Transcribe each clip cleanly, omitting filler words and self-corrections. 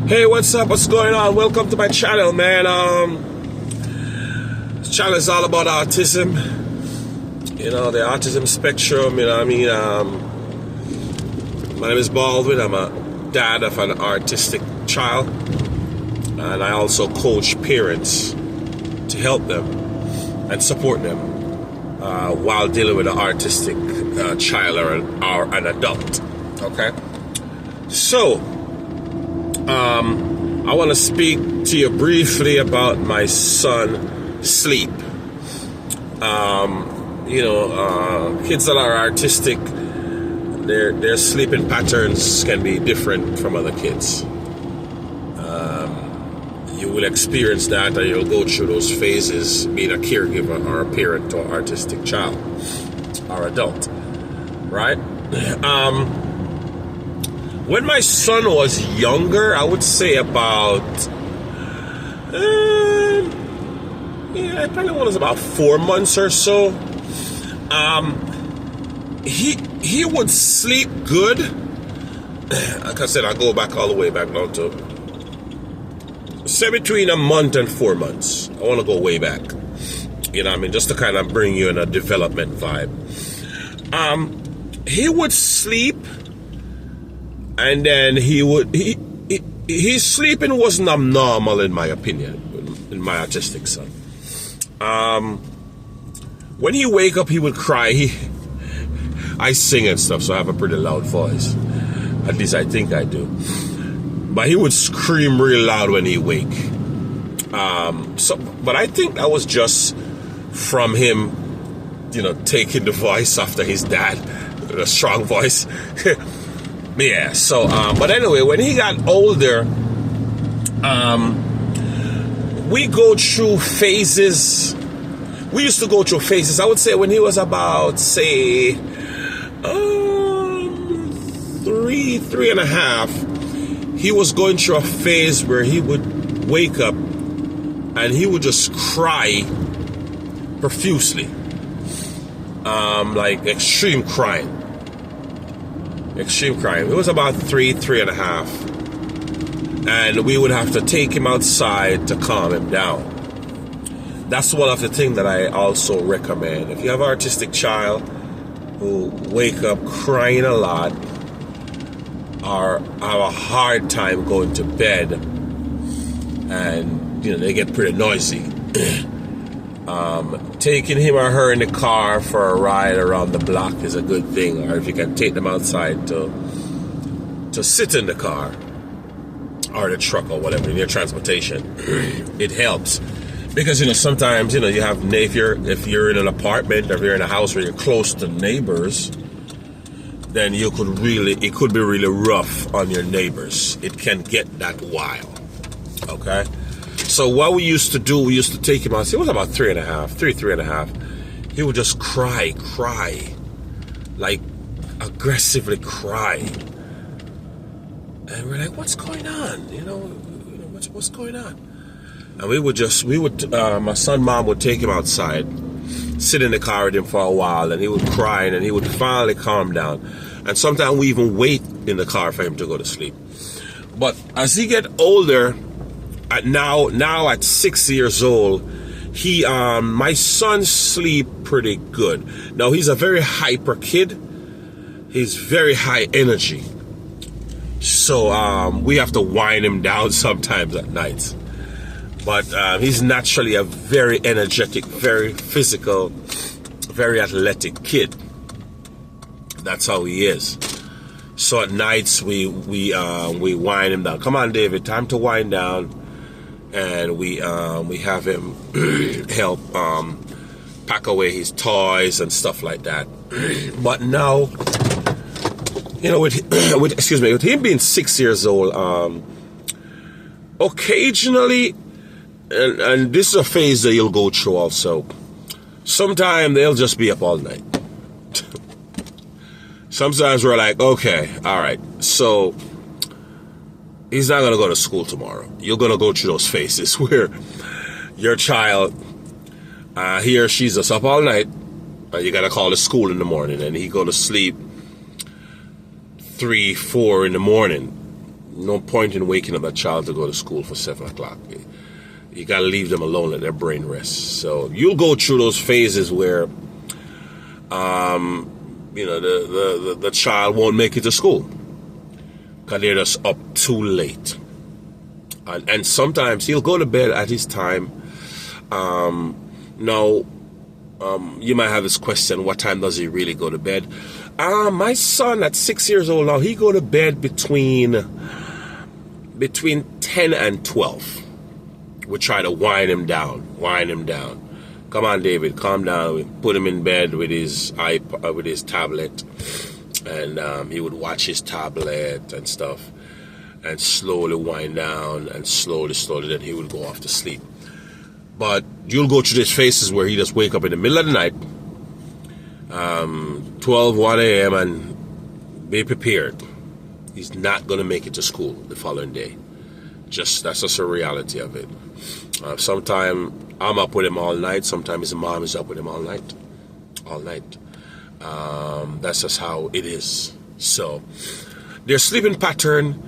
Hey, what's up? What's going on? Welcome to my channel, man. This channel is all about autism. You know, the autism spectrum, you know what I mean? My name is Baldwin. I'm a dad of an autistic child. And I also coach parents to help them and support them while dealing with an autistic child or an adult. Okay? So, I want to speak to you briefly about my son, sleep. Kids that are autistic, their sleeping patterns can be different from other kids. You will experience that, and you'll go through those phases being a caregiver or a parent to an autistic child or adult, right? When my son was younger, I would say about, probably when it was about 4 months or so, he would sleep good. Like I said, I'll go back all the way back now to, say between a month and 4 months. I want to go way back. You know what I mean? Just to kind of bring you in a development vibe. He would sleep. And then his sleeping wasn't abnormal in my opinion, in my autistic son. When he wake up, he would cry. I sing and stuff, so I have a pretty loud voice. At least I think I do. But he would scream really loud when he wake. But I think that was just from him, taking the voice after his dad, a strong voice. Yeah, so, but anyway, when he got older, we go through phases. We used to go through phases. I would say when he was about, say, 3 and a half, he was going through a phase where he would wake up and he would just cry profusely. Like extreme crying. Extreme crying. It was about 3 and a half. And we would have to take him outside to calm him down. That's one of the things that I also recommend. If you have an autistic child who wake up crying a lot or have a hard time going to bed and, they get pretty noisy, taking him or her in the car for a ride around the block is a good thing. Or if you can take them outside to sit in the car or the truck or whatever in your transportation, it helps. Because sometimes you have, if you're in an apartment or if you're in a house where you're close to neighbors, then it could be really rough on your neighbors. It can get that wild. Okay. So what we used to do, we used to take him out. It was about 3 and a half. He would just cry, like aggressively cry. And we're like, what's going on? What's going on? And my son, mom would take him outside, sit in the car with him for a while, and he would cry, and then he would finally calm down. And sometimes we even wait in the car for him to go to sleep. But as he get older, now at 6 years old, my son sleep pretty good. Now he's a very hyper kid. He's very high energy. So we have to wind him down sometimes at night. But he's naturally a very energetic, very physical, very athletic kid. That's how he is. So at nights we wind him down. Come on, David, time to wind down. And we have him help pack away his toys and stuff like that. But now, with him being 6 years old, occasionally, and this is a phase that you'll go through also. Sometimes they'll just be up all night. Sometimes we're like, okay, all right, so he's not going to go to school tomorrow. You're going to go through those phases where your child, he or she's just up all night, and you got to call the school in the morning, and he go to sleep 3, 4 in the morning. no point in waking up that child to go to school for 7 o'clock. You got to leave them alone, let their brain rest. So you'll go through those phases where, the child won't make it to school because they're just up too late. And sometimes he'll go to bed at his time. You might have this question, what time does he really go to bed? My son at 6 years old now, he go to bed between 10 and 12. We try to wind him down. Come on, David, calm down. We put him in bed with his iPod, with his tablet, and he would watch his tablet and stuff, and slowly wind down, and slowly, then he would go off to sleep. But you'll go through these phases where he just wake up in the middle of the night, 12, 1 a.m., and be prepared. He's not going to make it to school the following day. That's just a reality of it. Sometimes I'm up with him all night. Sometimes his mom is up with him all night. That's just how it is. So their sleeping pattern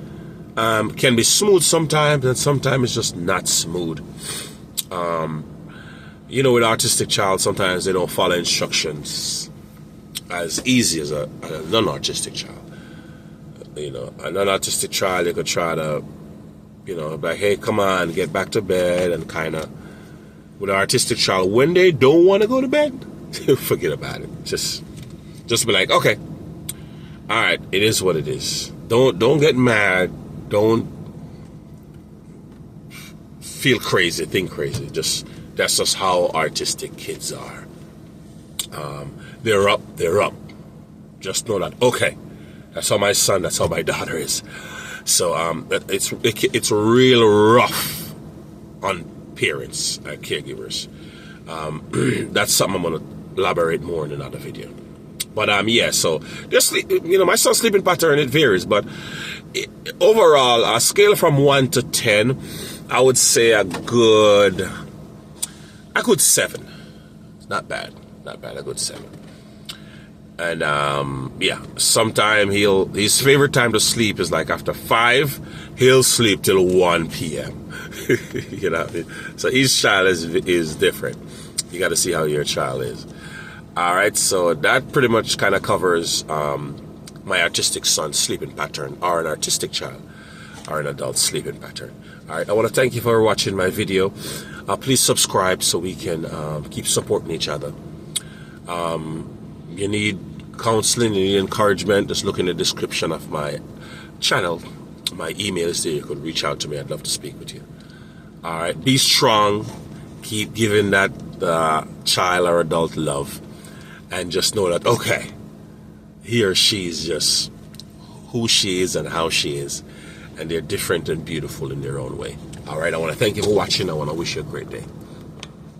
can be smooth sometimes, and sometimes it's just not smooth. With autistic child, sometimes they don't follow instructions as easy as a non-autistic child. A non-autistic child, they could try to, like, hey, come on, get back to bed, and kind of, with an artistic child, when they don't want to go to bed, forget about it. Just be like, okay, all right, it is what it is. Don't get mad. Don't feel crazy, think crazy. That's just how artistic kids are. They're up. Just know that, okay, that's how my son, that's how my daughter is. So it's real rough on parents and caregivers. That's something I'm going to elaborate more in another video. But so just my son's sleeping pattern, it varies, but overall, a scale from 1 to 10, I would say a good 7. It's not bad, a good 7. And sometime his favorite time to sleep is like after 5. He'll sleep till 1 p.m. So each child is different. You got to see how your child is. All right, so that pretty much kind of covers my autistic son's sleeping pattern, or an autistic child, or an adult sleeping pattern. All right, I want to thank you for watching my video. Please subscribe so we can keep supporting each other. You need counseling, you need encouragement, just look in the description of my channel. My email is there. You could reach out to me. I'd love to speak with you. All right, be strong. Keep giving that child or adult love. And just know that, okay, he or she is just who she is and how she is. And they're different and beautiful in their own way. All right, I want to thank you for watching. I want to wish you a great day.